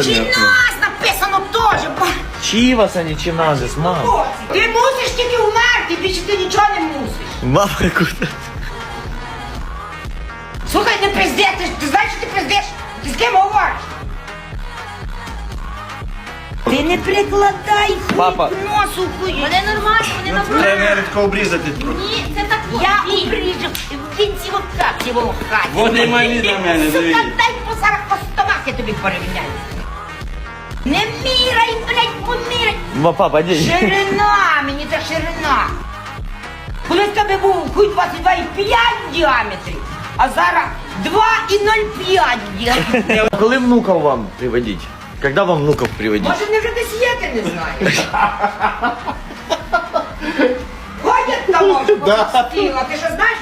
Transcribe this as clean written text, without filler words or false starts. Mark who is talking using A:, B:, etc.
A: Чинас написано теж.
B: Чивас, а не чиназис, мам.
A: Ти мусиш тільки вмерти, більше ти нічого не мусиш.
B: Мама, куда?
A: Слухай, не пиздеш, ти знаєш, що ти пиздеш? Ти з ким говориш? Ти не прикладай хуй
B: Папа.
A: к носу, хуй.
C: Вони нормально, вони нормально.
D: Треба рідко обрізати.
C: Ні, це так.
A: Я обріжу в кінці отак його в хаті.
D: Вони малі на мене,
A: Сука,
D: дивіться.
A: дай по зараз по стомах я тобі порівняю. Не мірай, блядь, поміряй.
B: Папа, день.
A: Ширина, мені це ширина. Коли в тебе був хуй 22,5 в діаметрі, а зараз 2,05 в діаметрі.
B: Коли внуков вам приводить? Когда вам внуков приводить?
A: Може, вони вже десь є, ти не знаєш? Ходять там, може, по стіла. Ти що знаєш,